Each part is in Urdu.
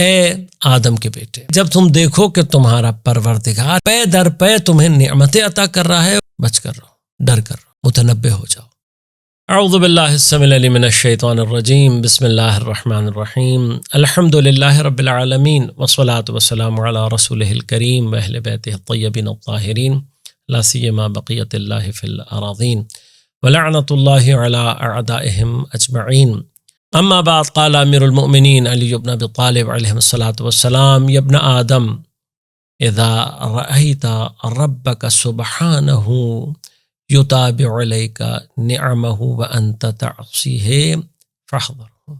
اے آدم کے بیٹے، جب تم دیکھو کہ تمہارا پروردگار پے در پے تمہیں نعمتیں عطا کر رہا ہے، بچ کر رہو، ڈر کر رہو، متنبہ ہو جاؤ۔ اعوذ باللہ السمیع العلیم من الشیطان الرجیم، بسم اللہ الرحمن الرحیم، الحمد للہ رب العالمین والصلاة والسلام علی رسولہ الکریم واہل بیتہ الطیبین الطاہرین، لا سیما بقیۃ اللہ فی الاراضین ولعنۃ اللہ علی اعدائہم اجمعین۔ اما بعد، قال امیر المؤمنین علی بن ابی طالب علیہ الصلاۃ والسلام، یا ابن آدم اذا رأیت ربک سبحانہ یتابع علیک نعمہ وانت تعصیہ فاحذرہ۔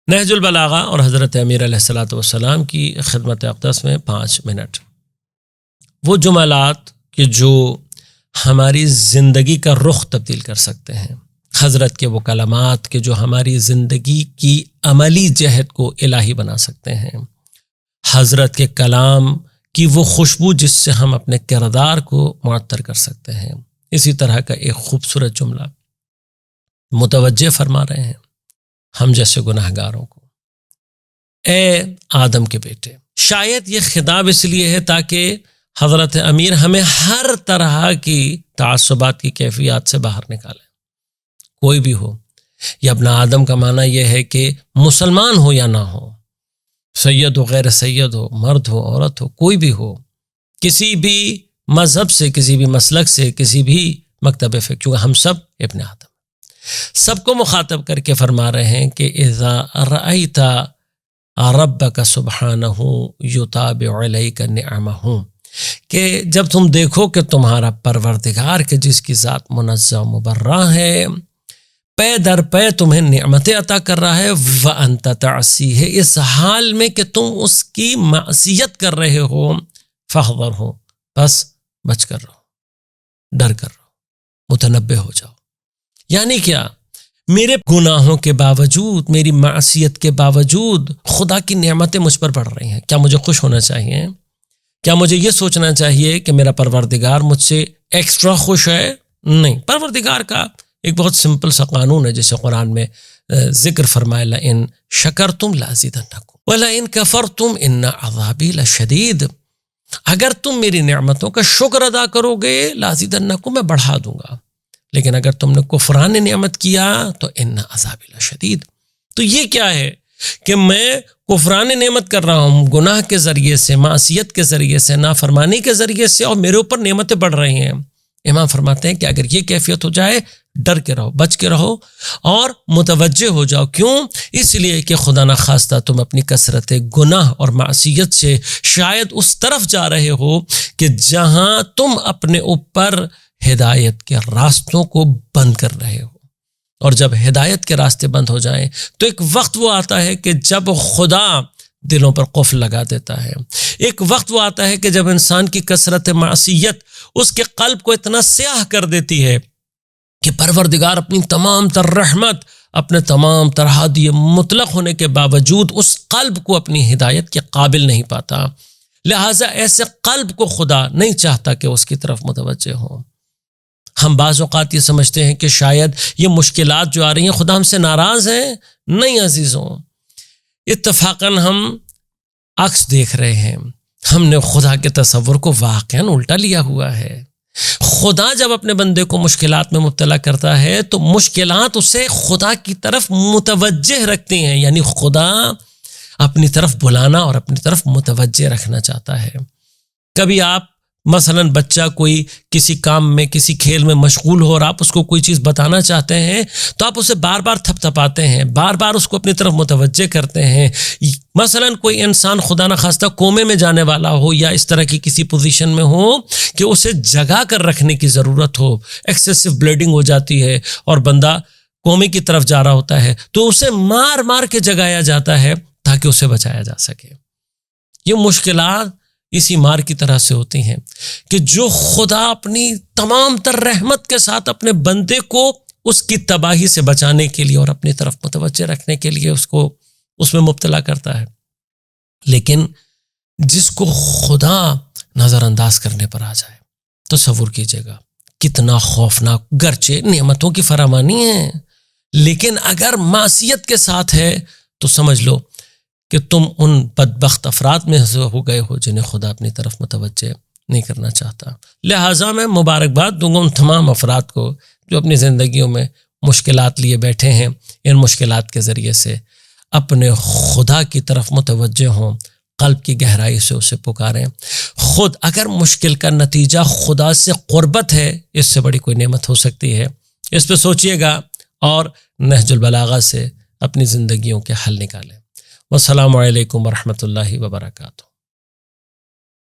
نہج البلاغہ اور حضرت امیر علیہ الصلاۃ والسلام کی خدمت اقدس میں 5 منٹ، وہ جملات کہ جو ہماری زندگی کا رخ تبدیل کر سکتے ہیں، حضرت کے وہ کلمات کہ جو ہماری زندگی کی عملی جہت کو الہی بنا سکتے ہیں، حضرت کے کلام کی وہ خوشبو جس سے ہم اپنے کردار کو معطر کر سکتے ہیں۔ اسی طرح کا ایک خوبصورت جملہ متوجہ فرما رہے ہیں ہم جیسے گناہ گاروں کو، اے آدم کے بیٹے۔ شاید یہ خطاب اس لیے ہے تاکہ حضرت امیر ہمیں ہر طرح کی تعصبات کی کیفیات سے باہر نکالے، کوئی بھی ہو۔ یا ابن آدم کا معنی یہ ہے کہ مسلمان ہو یا نہ ہو، سید ہو غیر سید ہو، مرد ہو عورت ہو، کوئی بھی ہو، کسی بھی مذہب سے، کسی بھی مسلک سے، کسی بھی مکتب فکر، چونکہ ہم سب ابن آدم، سب کو مخاطب کر کے فرما رہے ہیں کہ اذا رأیت ربک سبحانہ یتابع علیک نعمہ، کہ جب تم دیکھو کہ تمہارا پروردگار کہ جس کی ذات منزہ و مبرہ ہے، پے در پے تمہیں نعمتیں عطا کر رہا ہے، وَأَنْتَ تَعْصِيهِ، اس حال میں کہ تم اس کی معصیت کر رہے ہو، فاحذر ہو، بس بچ کر رہو، ڈر کر رہو، متنبہ ہو جاؤ۔ یعنی کیا؟ میرے گناہوں کے باوجود، میری معصیت کے باوجود خدا کی نعمتیں مجھ پر بڑھ رہی ہیں، کیا مجھے خوش ہونا چاہیے؟ کیا مجھے یہ سوچنا چاہیے کہ میرا پروردگار مجھ سے ایکسٹرا خوش ہے؟ نہیں، پروردگار کا ایک بہت سمپل سا قانون ہے جسے قرآن میں ذکر فرمایا، لَإِن شَكَرْتُمْ لَأَزِيدَنَّكُمْ وَلَإِن كَفَرْتُمْ إِنَّ عَذَابِي لَشَدِيدٌ۔ اگر تم میری نعمتوں کا شکر ادا کرو گے، لَأَزِيدَنَّكُمْ، میں بڑھا دوں گا، لیکن اگر تم نے کفران نعمت کیا تو إِنَّ عَذَابِي لَشَدِيدٌ۔ تو یہ کیا ہے کہ میں کفران نعمت کر رہا ہوں، گناہ کے ذریعے سے، معصیت کے ذریعے سے، نافرمانی کے ذریعے سے، اور میرے اوپر نعمتیں بڑھ رہی ہیں۔ امام فرماتے ہیں کہ اگر یہ کیفیت ہو جائے، ڈر کے رہو، بچ کے رہو اور متوجہ ہو جاؤ۔ کیوں؟ اس لیے کہ خدا نخواستہ تم اپنی کثرت گناہ اور معصیت سے شاید اس طرف جا رہے ہو کہ جہاں تم اپنے اوپر ہدایت کے راستوں کو بند کر رہے ہو۔ اور جب ہدایت کے راستے بند ہو جائیں تو ایک وقت وہ آتا ہے کہ جب خدا دلوں پر قفل لگا دیتا ہے، ایک وقت وہ آتا ہے کہ جب انسان کی کثرت معصیت اس کے قلب کو اتنا سیاہ کر دیتی ہے کہ پروردگار اپنی تمام تر رحمت، اپنے تمام تر ہادی مطلق ہونے کے باوجود اس قلب کو اپنی ہدایت کے قابل نہیں پاتا، لہٰذا ایسے قلب کو خدا نہیں چاہتا کہ اس کی طرف متوجہ ہو۔ ہم بعض اوقات یہ سمجھتے ہیں کہ شاید یہ مشکلات جو آ رہی ہیں خدا ہم سے ناراض ہیں۔ نہیں عزیزوں، اتفاقاً ہم عکس دیکھ رہے ہیں، ہم نے خدا کے تصور کو واقعاً الٹا لیا ہوا ہے۔ خدا جب اپنے بندے کو مشکلات میں مبتلا کرتا ہے تو مشکلات اسے خدا کی طرف متوجہ رکھتی ہیں، یعنی خدا اپنی طرف بلانا اور اپنی طرف متوجہ رکھنا چاہتا ہے۔ کبھی آپ مثلاً بچہ کوئی کسی کام میں، کسی کھیل میں مشغول ہو اور آپ اس کو کوئی چیز بتانا چاہتے ہیں تو آپ اسے بار بار تھپ تھپاتے ہیں، بار بار اس کو اپنی طرف متوجہ کرتے ہیں۔ مثلاً کوئی انسان خدا نخواستہ کومے میں جانے والا ہو یا اس طرح کی کسی پوزیشن میں ہو کہ اسے جگا کر رکھنے کی ضرورت ہو، ایکسیسو بلیڈنگ ہو جاتی ہے اور بندہ کومے کی طرف جا رہا ہوتا ہے تو اسے مار مار کے جگایا جاتا ہے تاکہ اسے بچایا جا سکے۔ یہ مشکلات اسی مار کی طرح سے ہوتی ہیں کہ جو خدا اپنی تمام تر رحمت کے ساتھ اپنے بندے کو اس کی تباہی سے بچانے کے لیے اور اپنی طرف متوجہ رکھنے کے لیے اس کو اس میں مبتلا کرتا ہے، لیکن جس کو خدا نظر انداز کرنے پر آ جائے، تصور کیجئے گا کتنا خوفناک، گرچہ نعمتوں کی فراوانی ہے لیکن اگر معصیت کے ساتھ ہے تو سمجھ لو کہ تم ان بدبخت افراد میں سے ہو گئے ہو جنہیں خدا اپنی طرف متوجہ نہیں کرنا چاہتا۔ لہٰذا میں مبارکباد دوں گا ان تمام افراد کو جو اپنی زندگیوں میں مشکلات لیے بیٹھے ہیں، ان مشکلات کے ذریعے سے اپنے خدا کی طرف متوجہ ہوں، قلب کی گہرائی سے اسے پکاریں۔ خود اگر مشکل کا نتیجہ خدا سے قربت ہے، اس سے بڑی کوئی نعمت ہو سکتی ہے؟ اس پہ سوچئے گا اور نہج البلاغہ سے اپنی زندگیوں کے حل نکالیں۔ والسلام علیکم ورحمۃ اللہ وبرکاتہ۔